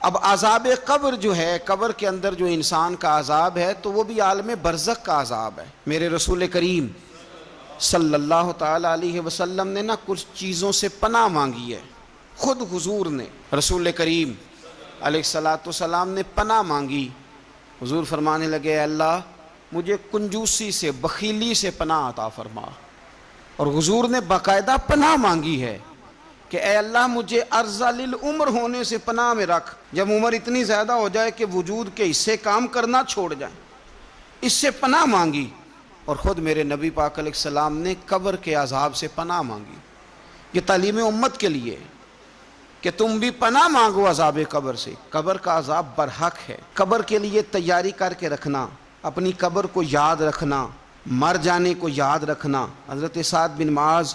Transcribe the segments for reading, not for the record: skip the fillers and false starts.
اب عذاب قبر جو ہے، قبر کے اندر جو انسان کا عذاب ہے تو وہ بھی عالم برزخ کا عذاب ہے۔ میرے رسول کریم صلی اللہ تعالی علیہ وسلم نے نا کچھ چیزوں سے پناہ مانگی ہے۔ خود حضور نے، رسول کریم علیہ السلام نے پناہ مانگی۔ حضور فرمانے لگے اے اللہ مجھے کنجوسی سے، بخیلی سے پناہ عطا فرما۔ اور حضور نے باقاعدہ پناہ مانگی ہے کہ اے اللہ مجھے ارذل العمر ہونے سے پناہ میں رکھ، جب عمر اتنی زیادہ ہو جائے کہ وجود کے حصے کام کرنا چھوڑ جائیں، اس سے پناہ مانگی۔ اور خود میرے نبی پاک علیہ السلام نے قبر کے عذاب سے پناہ مانگی۔ یہ تعلیم امت کے لیے کہ تم بھی پناہ مانگو عذاب قبر سے۔ قبر کا عذاب برحق ہے۔ قبر کے لیے تیاری کر کے رکھنا، اپنی قبر کو یاد رکھنا، مر جانے کو یاد رکھنا۔ حضرت سعد بن معاذ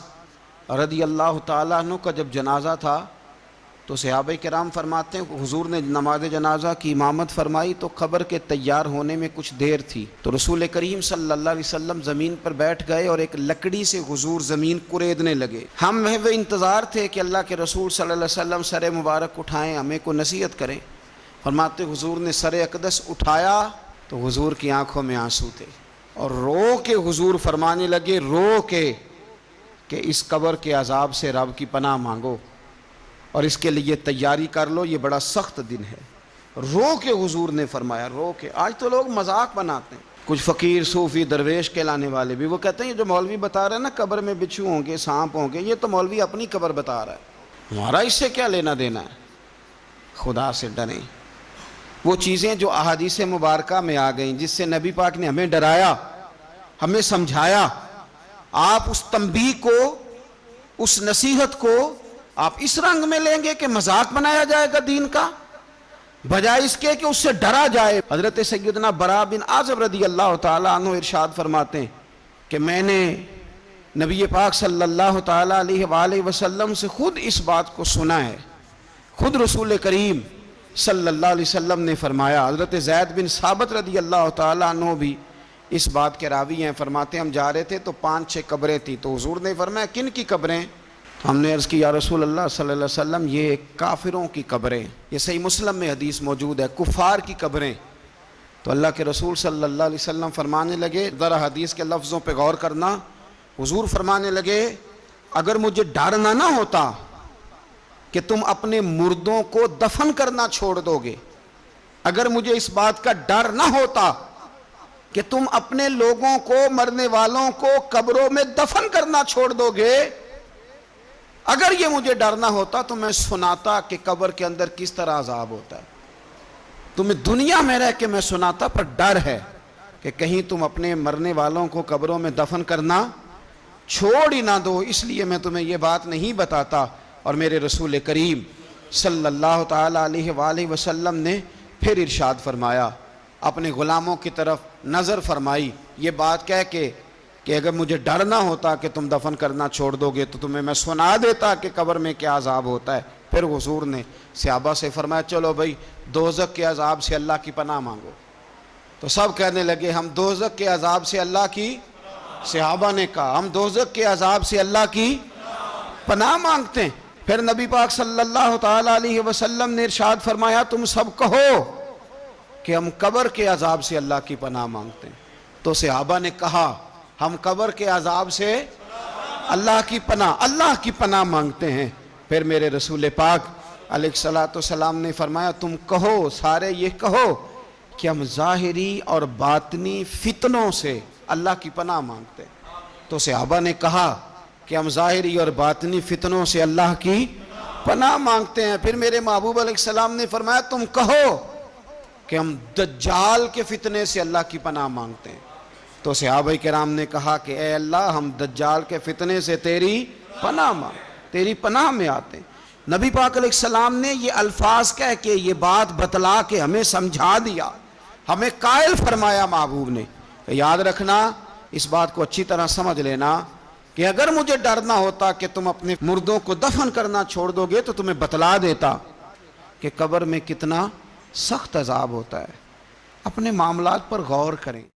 رضی اللہ تعالیٰ عنہ کا جب جنازہ تھا تو صحابہ کرام فرماتے ہیں حضور نے نماز جنازہ کی امامت فرمائی تو قبر کے تیار ہونے میں کچھ دیر تھی، تو رسول کریم صلی اللہ علیہ وسلم زمین پر بیٹھ گئے اور ایک لکڑی سے حضور زمین کوریدنے لگے۔ ہم وہ انتظار تھے کہ اللہ کے رسول صلی اللہ علیہ وسلم سر مبارک اٹھائیں، ہمیں کو نصیحت کریں۔ فرماتے حضور نے سر اقدس اٹھایا تو حضور کی آنکھوں میں آنسو تھے، اور رو کے حضور فرمانے لگے، رو کے کہ اس قبر کے عذاب سے رب کی پناہ مانگو اور اس کے لیے تیاری کر لو، یہ بڑا سخت دن ہے۔ رو کے حضور نے فرمایا، رو کے۔ آج تو لوگ مذاق بناتے ہیں، کچھ فقیر صوفی درویش کہلانے والے بھی، وہ کہتے ہیں یہ جو مولوی بتا رہے ہیں نا قبر میں بچھو ہوں گے، سانپ ہوں گے، یہ تو مولوی اپنی قبر بتا رہا ہے، ہمارا اس سے کیا لینا دینا ہے۔ خدا سے ڈریں۔ وہ چیزیں جو احادیث مبارکہ میں آ گئیں، جس سے نبی پاک نے ہمیں ڈرایا، ہمیں سمجھایا، آپ اس تنبیہ کو، اس نصیحت کو آپ اس رنگ میں لیں گے کہ مذاق بنایا جائے گا دین کا، بجائے اس کے کہ اس سے ڈرا جائے۔ حضرت سیدنا براء بن عازب رضی اللہ تعالیٰ عنہ ارشاد فرماتے ہیں کہ میں نے نبی پاک صلی اللہ تعالیٰ علیہ وآلہ وسلم سے خود اس بات کو سنا ہے۔ خود رسول کریم صلی اللہ علیہ وسلم نے فرمایا۔ حضرت زید بن ثابت رضی اللہ تعالیٰ عنہ بھی اس بات کے راوی ہیں، فرماتے ہیں ہم جا رہے تھے تو 5-6 قبریں تھیں، تو حضور نے فرمایا کن کی قبریں؟ ہم نے عرض کی یا رسول اللہ صلی اللہ علیہ وسلم یہ کافروں کی قبریں، یہ صحیح مسلم میں حدیث موجود ہے، کفار کی قبریں۔ تو اللہ کے رسول صلی اللہ علیہ وسلم فرمانے لگے، ذرا حدیث کے لفظوں پہ غور کرنا، حضور فرمانے لگے اگر مجھے ڈر نہ ہوتا کہ تم اپنے مردوں کو دفن کرنا چھوڑ دو گے، اگر مجھے اس بات کا ڈر نہ ہوتا کہ تم اپنے لوگوں کو، مرنے والوں کو قبروں میں دفن کرنا چھوڑ دو گے، اگر یہ مجھے ڈر نہ ہوتا تو میں سناتا کہ قبر کے اندر کس طرح عذاب ہوتا ہے، تمہیں دنیا میں رہ کے میں سناتا، پر ڈر ہے کہ کہیں تم اپنے مرنے والوں کو قبروں میں دفن کرنا چھوڑ ہی نہ دو، اس لیے میں تمہیں یہ بات نہیں بتاتا۔ اور میرے رسول کریم صلی اللہ تعالیٰ علیہ وآلہ وسلم نے پھر ارشاد فرمایا، اپنے غلاموں کی طرف نظر فرمائی، یہ بات کہہ کے کہ اگر مجھے ڈر نہ ہوتا کہ تم دفن کرنا چھوڑ دو گے تو تمہیں میں سنا دیتا کہ قبر میں کیا عذاب ہوتا ہے۔ پھر حضور نے صحابہ سے فرمایا چلو بھائی دوزخ کے عذاب سے اللہ کی پناہ مانگو، تو سب کہنے لگے ہم دوزخ کے عذاب سے اللہ کی، صحابہ نے کہا ہم دوزخ کے عذاب سے اللہ کی پناہ مانگتے ہیں۔ پھر نبی پاک صلی اللہ تعالیٰ علیہ وسلم نے ارشاد فرمایا تم سب کہو کہ ہم قبر کے عذاب سے اللہ کی پناہ مانگتے ہیں۔ تو صحابہ نے کہا ہم قبر کے عذاب سے اللہ کی پناہ مانگتے ہیں۔ پھر میرے رسول پاک علیہ السلام نے فرمایا تم کہو، سارے یہ کہو کہ ہم ظاہری اور باطنی فتنوں سے اللہ کی پناہ مانگتے ہیں۔ تو صحابہ نے کہا کہ ہم ظاہری اور باطنی فتنوں سے اللہ کی پناہ مانگتے ہیں۔ پھر میرے محبوب علیہ السلام نے فرمایا تم کہو کہ ہم دجال کے فتنے سے اللہ کی پناہ مانگتے ہیں۔ تو صحابہ کرام نے کہا کہ اے اللہ ہم دجال کے فتنے سے تیری پناہ تیری پناہ میں آتے ہیں۔ نبی پاک علیہ السلام نے یہ الفاظ کہہ کے یہ بات بتلا کے ہمیں سمجھا دیا، ہمیں قائل فرمایا محبوب نے۔ یاد رکھنا، اس بات کو اچھی طرح سمجھ لینا کہ اگر مجھے ڈر نہ ہوتا کہ تم اپنے مردوں کو دفن کرنا چھوڑ دو گے تو تمہیں بتلا دیتا کہ قبر میں کتنا سخت عذاب ہوتا ہے۔ اپنے معاملات پر غور کریں۔